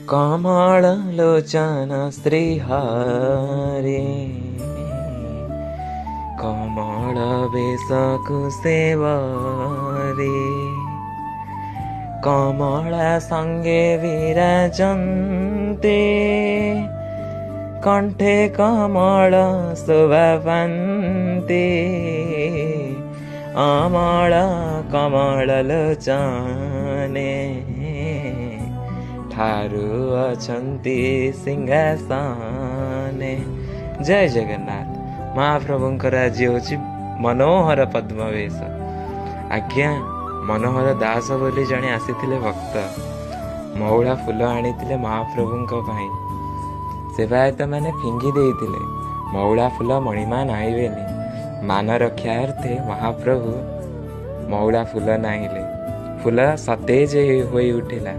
कमल लोचन श्रीहरे कमल बेशकु severe कमल संगे विराजन्ते कंठे कमल शोभावन्ते अमल कमल लोचने ठारू अछन्ति सिंहासने। जय जगन्नाथ। महाप्रभुंकर आज हूँ मनोहर पद्मवेश। आज्ञा मनोहर दास बोली जड़े आसीथिले भक्त मऊला फूल आनीथिले महाप्रभुंक भाई। सेवायत मैंने फिंगी देइथिले मऊला फूल मणिमा नाइबेनी। मान रक्षार्थे महाप्रभु मऊला फूल नाइले। फूल सतेज होई उठिला।